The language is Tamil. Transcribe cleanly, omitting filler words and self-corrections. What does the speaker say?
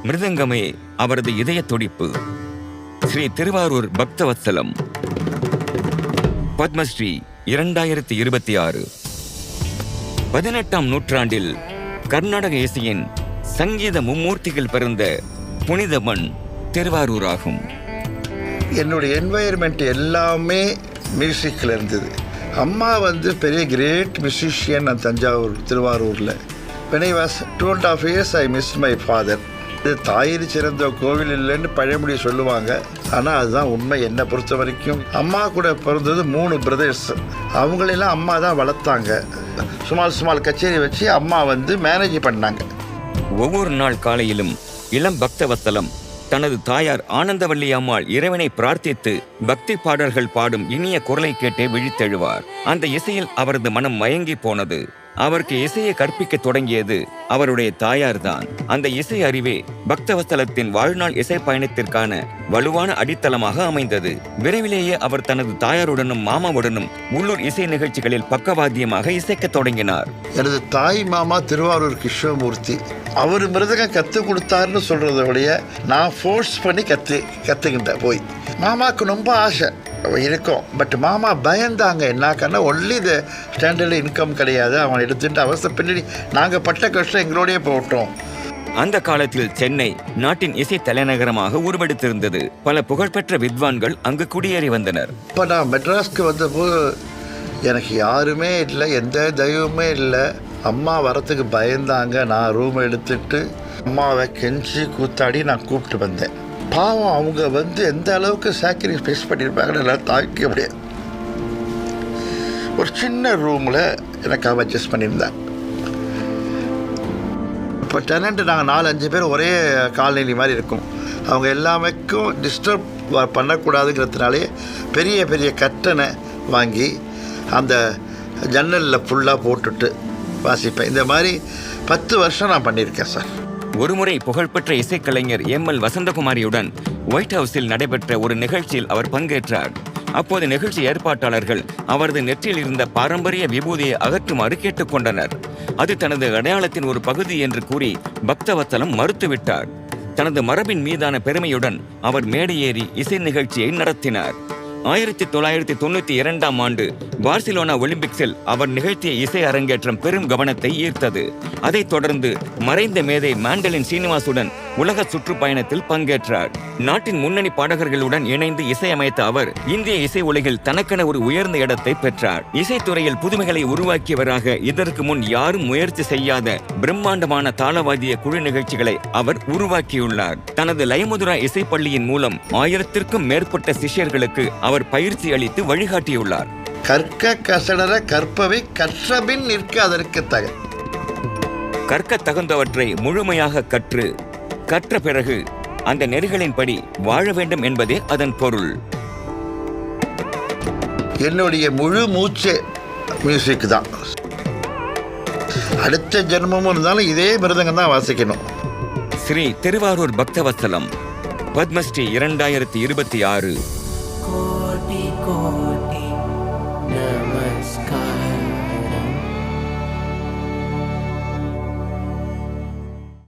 மிருதங்கமே அவரது இதய துடிப்பு. ஸ்ரீ திருவாரூர் பக்தவத்சலம். பத்மஸ்ரீ 2026. 18ஆம் நூற்றாண்டில் கர்நாடக இசையின் சங்கீத மும்மூர்த்திகள் பிறந்த புனித மண் திருவாரூர் ஆகும். என்னுடைய என்வாயர்மெண்ட் எல்லாமே மியூசிக்கில் இருந்தது. அம்மா பெரிய கிரேட் மியூசிஷியன் தஞ்சாவூர் திருவாரூரில். when I was 2.5 years I missed my father. இது தாயிறு சிறந்த கோவில் இல்லைன்னு பழமொழி சொல்லுவாங்க. ஆனால் அதுதான் உண்மை. என்னை பொறுத்த வரைக்கும் அம்மா கூட பிறந்தது 3 பிரதர்ஸ். அவங்களெல்லாம் அம்மா தான் வளர்த்தாங்க. சுமால் கச்சேரி வச்சு அம்மா மேனேஜ் பண்ணாங்க. ஒவ்வொரு நாள் காலையிலும் இளம் பக்தவத்சலம் தனது தாயார் ஆனந்தவல்லி அம்மாள் இறைவனை பிரார்த்தித்து பக்தி பாடல்கள் பாடும் இனிய குரலை கேட்டே விழித்தெழுவார். அந்த இசையில் அவரது மனம் மயங்கி போனது. அவருக்கு இசையை கற்பிக்க தொடங்கியது அவருடைய தாயார்தான். அந்த இசை அறிவே பக்தவத்சலத்தின் வாழ்நாள் இசை பயணத்திற்கான வலுவான அடித்தளமாக அமைந்தது. விரைவிலேயே அவர் தனது தாயாருடனும் மாமாவுடனும் உள்ளூர் இசை நிகழ்ச்சிகளில் பக்கவாத்தியமாக இசைக்க தொடங்கினார். எனது தாய் மாமா திருவாரூர் கிருஷ்ணமூர்த்தி. அவர் மிருதகம் கற்றுக் கொடுத்தாருன்னு சொல்கிறத விட நான் ஃபோர்ஸ் பண்ணி கற்றுக்கிட்டேன் போய். மாமாவுக்கு ரொம்ப ஆசை இருக்கும். பட் மாமா பயந்தாங்க. என்னாக்கன்னா ஒன்லி இந்த ஸ்டாண்டர்டு இன்கம் கிடையாது, அவன் எடுத்துட்டு அவசர பின்னாடி நாங்கள் பட்ட கஷ்டம் எங்களோடய போட்டோம். அந்த காலத்தில் சென்னை நாட்டின் இசை தலைநகரமாக உருவெடுத்திருந்தது. பல புகழ்பெற்ற வித்வான்கள் அங்கு குடியேறி வந்தனர். இப்போ நான் மெட்ராஸ்க்கு வந்தபோது எனக்கு யாருமே இல்லை, எந்த தெய்வமே இல்லை. அம்மா வரத்துக்கு பயந்தாங்க. நான் ரூம் எடுத்துட்டு அம்மாவை கெஞ்சி கூத்தாடி நான் கூப்பிட்டு வந்தேன். பாவம் அவங்க எந்த அளவுக்கு சாக்ரிஃபைஸ் பண்ணியிருப்பாங்கன்னு எல்லாம் தாக்க முடியாது. ஒரு சின்ன ரூமில் எனக்கு அவன் அட்ஜஸ்ட் பண்ணியிருந்தேன். இப்போ டெனண்ட் நாங்கள் 4-5 பேர் ஒரே காலநிலை மாதிரி இருக்கும். அவங்க எல்லாமேக்கும் டிஸ்டர்ப் பண்ணக்கூடாதுங்கிறதுனாலே பெரிய பெரிய கட்டனை வாங்கி அந்த ஜன்னலில் ஃபுல்லாக போட்டுட்டு வாசிப்பேன். இந்த மாதிரி 10 வருஷம் நான் பண்ணியிருக்கேன் சார். ஒருமுறை புகழ்பெற்ற இசைக்கலைஞர் ML வசந்தகுமாரியுடன் ஒயிட் ஹவுஸில் நடைபெற்ற ஒரு நிகழ்ச்சியில் அவர் பங்கேற்றார். அப்போது நிகழ்ச்சி ஏற்பாட்டாளர்கள் அவரது நெற்றியில் இருந்த பாரம்பரிய விபூதியை அகற்றுமாறு கேட்டுக்கொண்டனர். அது தனது அடையாளத்தின் ஒரு பகுதி என்று கூறி பக்தவத்சலம் மறுத்துவிட்டார். தனது மரபின் மீதான பெருமையுடன் அவர் மேடையேறி இசை நிகழ்ச்சியை நடத்தினார். 1992ஆம் ஆண்டு பார்சிலோனா ஒலிம்பிக்ஸில் அவர் நிகழ்த்திய இசை அரங்கேற்றம் பெரும் கவனத்தை ஈர்த்தது. அதைத் தொடர்ந்து மறைந்த மேதை மாண்டலின் சீனிவாசுடன் உலக சுற்றுப்பயணத்தில் பங்கேற்றார். நாட்டின் முன்னணி பாடகர்களுடன் இணைந்து இசையமைத்த அவர் இந்திய இசை உலகில் தனக்கென ஒரு உயர்ந்த இடத்தை பெற்றார். இசைத்துறையில் புதுமைகளை உருவாக்கியவராக இதற்கு முன் யாரும் முயற்சி செய்யாத பிரம்மாண்டமான தாளவாதிய குழு நிகழ்ச்சிகளை அவர் உருவாக்கியுள்ளார். தனது லயமுதுரா இசைப்பள்ளியின் மூலம் 1000க்கும் மேற்பட்ட சிஷ்யர்களுக்கு அவர் பயிற்சி அளித்து வழிகாட்டியுள்ளார். கற்க கசடர கற்பவை கற்றபின் நிற்க அதற்கு கற்க தகுந்தவற்றை முழுமையாக கற்ற பிறகு அந்த நெறிகளின்படி வாழ வேண்டும் என்பதே அதன் பொருள். என்னுடைய முழு மூச்சே மியூசிக் தான். அடுத்த ஜென்மமும் இருந்தாலும் இதே மிருதங்கம் தான் வாசிக்கணும். ஸ்ரீ திருவாரூர் பக்தவத்சலம். பத்மஸ்ரீ 2026.